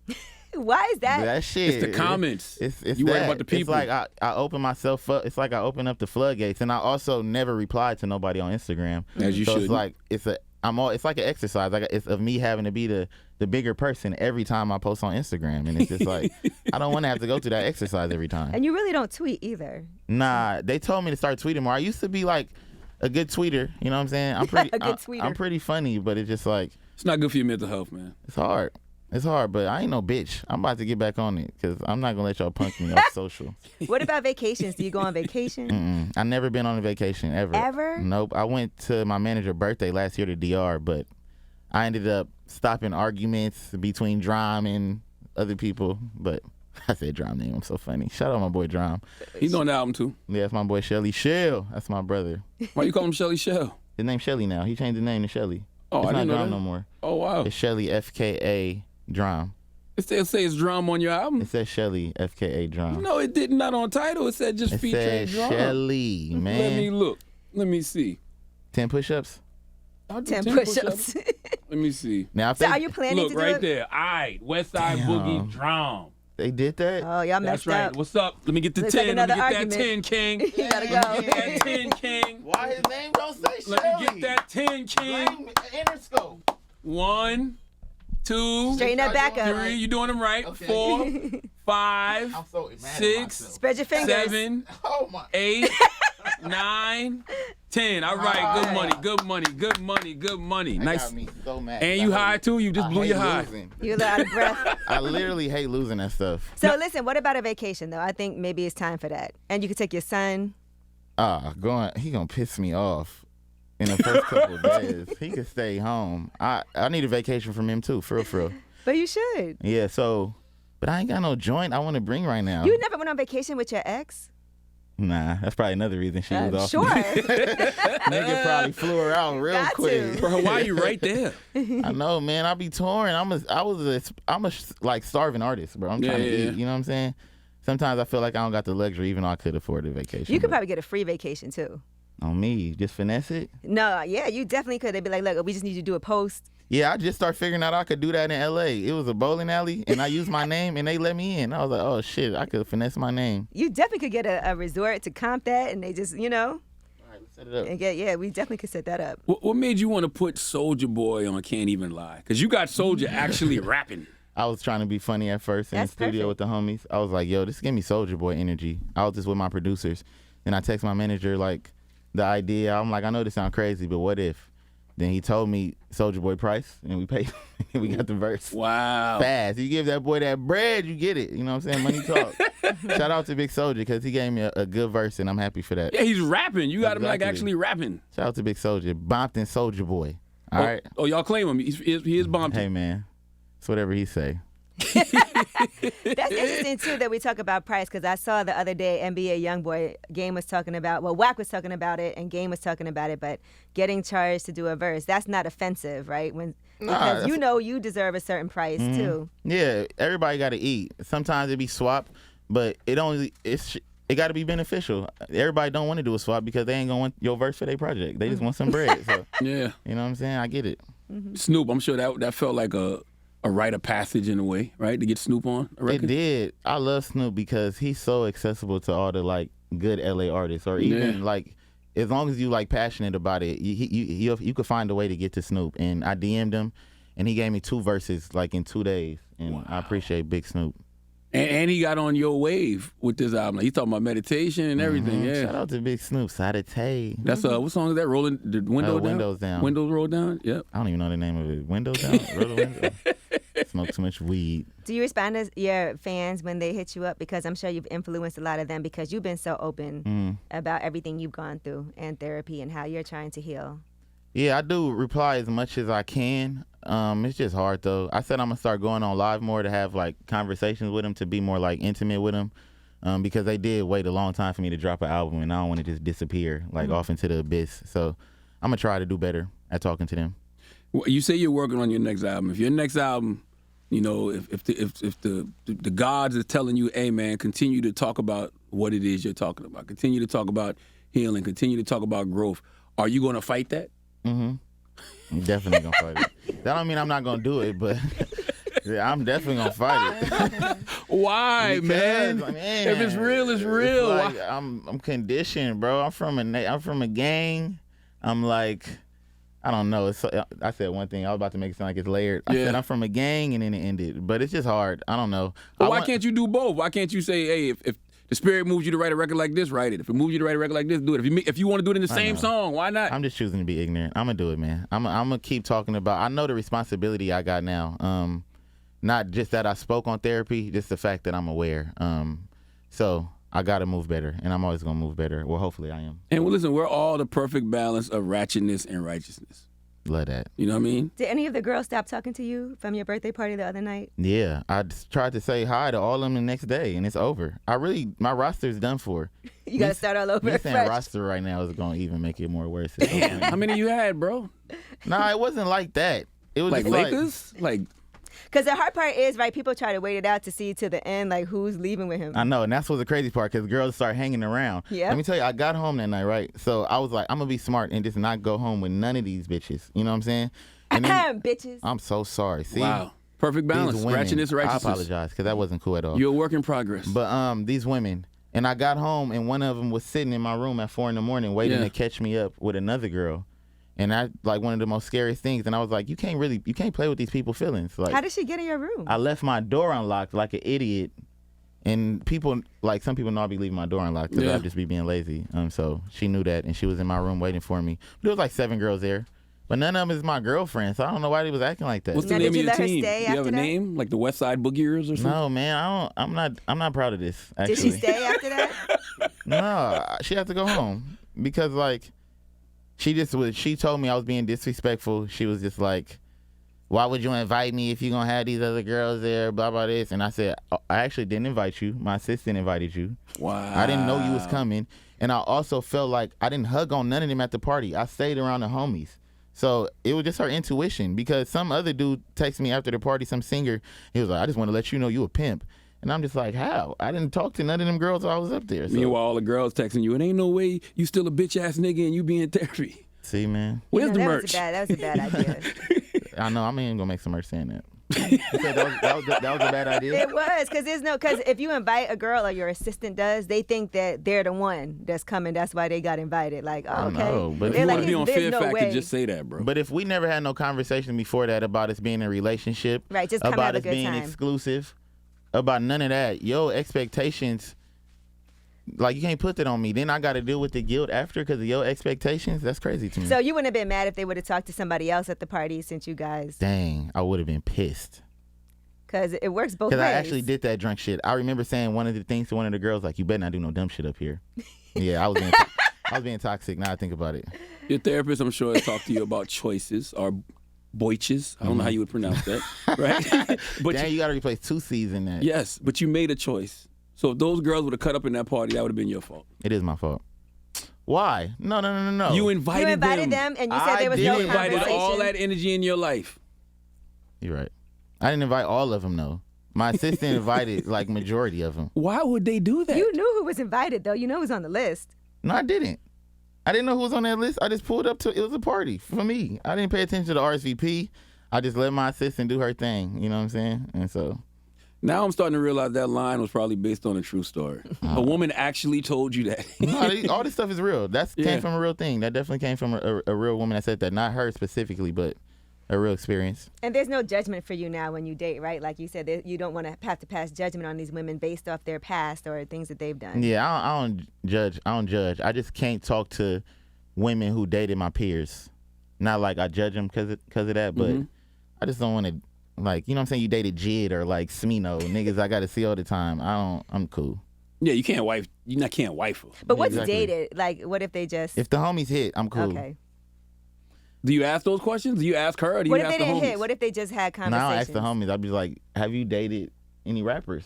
Why is that? That shit. It's the comments. It's You worry that. about the people. It's like I open myself up. It's like I open up the floodgates, and I also never reply to nobody on Instagram. As you so should. it's like it's like an exercise. Like it's of me having to be the bigger person every time I post on Instagram, and it's just like I don't want to have to go through that exercise every time. And you really don't tweet either. Nah, they told me to start tweeting more. I used to be like a good tweeter. You know what I'm saying? I'm pretty. A good tweeter. I'm pretty funny, but it's just like It's not good for your mental health, man. it's hard. It's hard, but I ain't no bitch. I'm about to get back on it because I'm not gonna let y'all punk me off social. What about vacations? Do you go on vacation? I never been on a vacation ever. Ever? Nope. I went to my manager's birthday last year to DR, but I ended up stopping arguments between Drum and other people. But I said Drum name. I'm so funny. Shout out my boy Drum. He's on the album too. Yeah, that's my boy Shelly Shell. That's my brother. Why you call him Shelly Shell? His name's Shelly now. He changed the name to Shelly. Oh, it's I not didn't know Drum that. no more. Oh wow. It's Shelly FKA Drum. It still says drum on your album. It says Shelly FKA Drum. No, it did not on title. It said just It featuring says drum. Shelly, man. Let me look. Let me see. 10 push-ups. I'll do 10 push-ups. Let me see. Now, if So they, are you planning Look to do right it? there. All right, Westside Boogie drum. they did that, Oh, y'all That's messed right. up. What's up? Let me get the Looks like 10. Let me another get that 10, argument. King. You gotta Let me go. get that 10, King. why his name don't say Shelly? Let me get that 10, King. Interscope. 1, 2, Straighten that back 3. up. You doing them right. Okay. 4, 5, I'm so mad at 6, myself. Spread your fingers. 7, Oh my. 8, 9, 10. All right, good money, good money, good money, good money. That Nice. got me so mad. And you high too? You just blew your high. Losing. You're out of breath. I literally hate losing that stuff. So listen, what about a vacation though? I think maybe it's time for that. And you could take your son. He gonna piss me off in the first couple of days. He could stay home. I need a vacation from him too, for real. But you should. Yeah, so, but I ain't got no joint I want to bring right now. You never went on vacation with your ex? Nah, that's probably another reason she was off. Sure. Nigga probably flew her out real Got quick. to. For Hawaii, right there. I know, man. I be touring. I'm a like starving artist, bro. I'm trying to Yeah. eat. You know what I'm saying? Sometimes I feel like I don't got the luxury, even though I could afford a vacation. You could but probably get a free vacation too. on me, just finesse it. No, yeah, you definitely could. They'd be like, look, we just need you to do a post Yeah, I just started figuring out I could do that in L.A. It was a bowling alley, and I used my name, and they let me in. I was like, oh, shit, I could finesse my name. You definitely could get a resort to comp that, and they just, All right, let's set it up. and yeah, we definitely could set that up. What made you want to put Soulja Boy on Can't Even Lie? Because you got Soulja actually rapping. I was trying to be funny at first in That's the studio perfect. with the homies. I was like, yo, this give me Soulja Boy energy. I was just with my producers. Then I text my manager, like, the idea. I'm like, I know this sounds crazy, but what if? Then he told me Soulja Boy price, and we paid. And we got the verse. Wow. Fast. You give that boy that bread, you get it. You know what I'm saying? Money talk. Shout out to Big Soulja because he gave me a good verse, and I'm happy for that. Yeah, he's rapping. You got him like Exactly. actually rapping. Shout out to Big Soulja. Bompton Soulja Boy. All right. Oh, y'all claim him. He is Bompton. Hey, man. It's whatever he say. That's interesting too that we talk about price because I saw the other day NBA YoungBoy Game was talking about Wack was talking about it and Game was talking about it, but getting charged to do a verse that's not offensive, right? Because you know you deserve a certain price too. Yeah, everybody got to eat. Sometimes it be swap, but it got to be beneficial. Everybody don't want to do a swap because they ain't gonna want your verse for their project. They just want some bread. So Yeah. you know what I'm saying? I get it. Snoop, I'm sure that felt like a rite of passage in a way, right? To get Snoop on a record. It did. I love Snoop because he's so accessible to all the like good LA artists, or even like as long as you like passionate about it, you could find a way to get to Snoop. And I DM'd him, and he gave me 2 verses like in 2 days, and I appreciate Big Snoop. And he got on your wave with this album. Like, he talking about meditation and everything. Yeah. Shout out to Big Snoop. Sadate. That's what song is that? Rolling the window down. Windows Down. Windows roll down. Yep. I don't even know the name of it. Windows down. Roll the window. Smoke too much weed. Do you respond to your fans when they hit you up? Because I'm sure you've influenced a lot of them because you've been so open about everything you've gone through and therapy and how you're trying to heal. Yeah, I do reply as much as I can. It's just hard though. I said I'm gonna start going on live more to have like conversations with them, to be more like intimate with them, because they did wait a long time for me to drop an album, and I don't want to just disappear like off into the abyss. So I'm gonna try to do better at talking to them. Well, you say you're working on your next album. If your next album, you know, if the gods is telling you, hey man, continue to talk about what it is you're talking about, continue to talk about healing, continue to talk about growth, are you gonna fight that? I'm definitely gonna fight it. That don't mean I'm not gonna do it, but yeah, I'm definitely gonna fight it. Why, man? If it's real, it's real. Like, I'm conditioned, bro. I'm from a gang. I'm like, I don't know. I said one thing. I was about to make it sound like it's layered. I said I'm from a gang, and then it ended. But it's just hard. I don't know. But why can't you do both? Why can't you say, hey, if the spirit moves you to write a record like this, write it. If it moves you to write a record like this, do it. If you want to do it in the same song, why not? I'm just choosing to be ignorant. I'm gonna do it, man. I'm gonna keep talking about. I know the responsibility I got now. Not just that I spoke on therapy, just the fact that I'm aware. So I gotta move better, and I'm always gonna move better. Well, hopefully I am. And well, listen, we're all the perfect balance of ratchetness and righteousness. Love that. You know what I mean? Did any of the girls stop talking to you from your birthday party the other night? Yeah, I just tried to say hi to all of them the next day, and it's over. My roster is done for. You got to start all over Me fresh. saying roster right now is going to even make it more worse. Damn. How many you had, bro? Nah, it wasn't like that. It was Like just Lakers? Like Because the hard part is, right, people try to wait it out to see to the end, like, who's leaving with him. I know, and that's what's the crazy part, because girls start hanging around. Yeah. Let me tell you, I got home that night, right? So I was like, I'm going to be smart and just not go home with none of these bitches. You know what I'm saying? And then, Bitches. I'm so sorry. See, wow. Perfect balance. these women, Ratchetness, I righteousness. apologize, because that wasn't cool at all. You're a work in progress. But these women, and I got home, and one of them was sitting in my room at 4 a.m. waiting to catch me up with another girl. And I like one of the most scariest things. And I was like, you can't play with these people's feelings. Like, How did she get in your room? I left my door unlocked like an idiot. And people, like some people know I'll be leaving my door unlocked because I'll just be being lazy. So she knew that, and she was in my room waiting for me. But there was like 7 girls there. But none of them is my girlfriend, so I don't know why they was acting like that. What's the Now, name did of you your let her team? stay Do you have after a that? name? Like the Westside Boogiers or something? No, man, I'm not proud of this, actually. Did she stay after that? No, she had to go home because like she told me I was being disrespectful. She was just like, why would you invite me if you're gonna have these other girls there, blah blah this. And I said, I actually didn't invite you. My assistant invited you. Wow. I didn't know you was coming. And I also felt like I didn't hug on none of them at the party. I stayed around the homies. So it was just her intuition, because some other dude texted me after the party, some singer. He was like, I just want to let you know you a pimp. And I'm just like, how? I didn't talk to none of them girls while I was up there. So. Meanwhile, all the girls texting you, it ain't no way you still a bitch ass nigga and you be in therapy. See, man. Where's the that merch? Was that was a bad idea. I know. I'm even gonna make some merch saying that. You said that was a bad idea. It was because if you invite a girl or your assistant does, they think that they're the one that's coming. That's why they got invited. Like, oh, okay. know, but If you want to be on there's Fear no Factor, way. just say that, bro. But if we never had no conversation before that about us being in a relationship, Right, just come about have a us good being time. exclusive, about none of that, your expectations, like you can't put that on me. Then I got to deal with the guilt after because of your expectations. That's crazy to me. So you wouldn't have been mad if they would have talked to somebody else at the party since you guys, Dang, I would have been pissed. because it works both ways. Because I actually did that drunk shit. I remember saying one of the things to one of the girls, like, you better not do no dumb shit up here. Yeah, I was being toxic. Now I think about it. Your therapist, I'm sure, has talked to you about choices or boiches. I don't know how you would pronounce that, right? But Dang, you got to replace 2 C's in that. yes, but you made a choice. So if those girls would have cut up in that party, that would have been your fault. It is my fault. Why? No. You invited them, and you said I there was did. no You invited conversation. all that energy in your life. You're right. I didn't invite all of them, though. My assistant invited, like, majority of them. Why would they do that? You knew who was invited, though. You know who's on the list. No, I didn't. I didn't know who was on that list. I just pulled up to it was a party for me. I didn't pay attention to the RSVP. I just let my assistant do her thing. You know what I'm saying? And so Now I'm starting to realize that line was probably based on a true story. A woman actually told you that. no, all this stuff is real. That Yeah. came from a real thing. That definitely came from a real woman that said that. Not her specifically, but a real experience. And there's no judgment for you now when you date, right? Like you said, you don't want to have to pass judgment on these women based off their past or things that they've done. Yeah, I don't judge. I just can't talk to women who dated my peers. Not like I judge them because of that, but I just don't want to, like, you know what I'm saying? You dated Jid or like Smino, niggas I got to see all the time. I'm cool. Yeah, you can't wife her. But what's Exactly. dated? Like, what if they just... If the homies hit, I'm cool. Okay. Do you ask those questions? Do you ask her or do you What if ask they the didn't homies? hit? What if they just had Now conversations? I ask the homies. I'd be like, have you dated any rappers?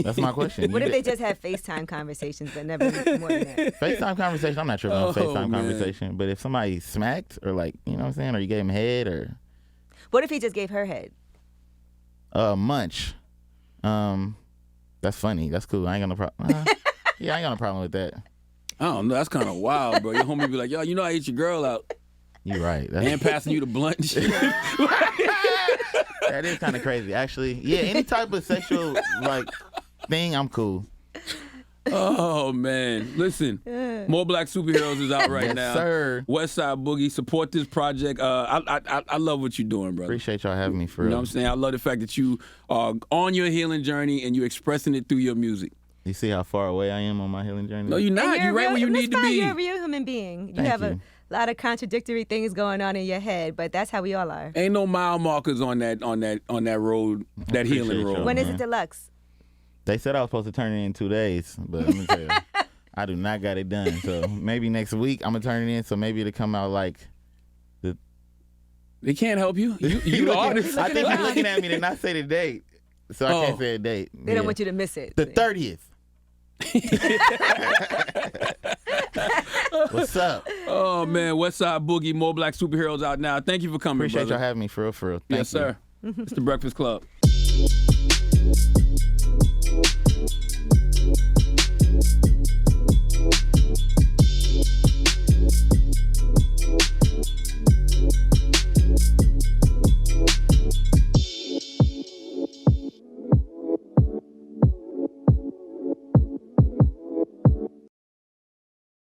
That's my question. What if they just had FaceTime conversations but never more than that? FaceTime conversation? I'm not tripping on Oh, FaceTime man. conversation. But if somebody smacked or like, you know what I'm saying? Or you gave him head or What if he just gave her head? munch. That's funny. That's cool. I ain't got no problem. Yeah, I ain't got no problem with that. I don't know. That's kind of wild, bro. Your homie be like, yo, you know I ate your girl out You're right. and passing you the blunt and shit. That is kind of crazy, actually. Yeah, any type of sexual like thing, I'm cool. Oh, man. Listen, More Black Superheroes is out right Yes, now. sir. Westside Boogie, support this project. I love what you're doing, brother. Appreciate y'all having me for You real. know what I'm saying? I love the fact that you are on your healing journey and you're expressing it through your music. You see how far away I am on my healing journey? No, you're not. And You're right where you and need to that's fine. be. You're a real human being. You Thank have you. a lot of contradictory things going on in your head, but that's how we all are. Ain't no mile markers on that road, that healing appreciate road. y'all. When is man. it deluxe? They said I was supposed to turn it in 2 days, but let me tell you, I do not got it done. So maybe next week I'm gonna turn it in. So maybe it'll come out like. They can't help you. You the artist. I think around. you're looking at me to not say the date, so I can't say a date. They don't want you to miss it. The 30th. What's up? Oh man, Westside Boogie, More Black Superheroes out now. Thank you for coming, Appreciate brother. y'all having me for real, for real. Thank Yes, you. sir. It's the Breakfast Club.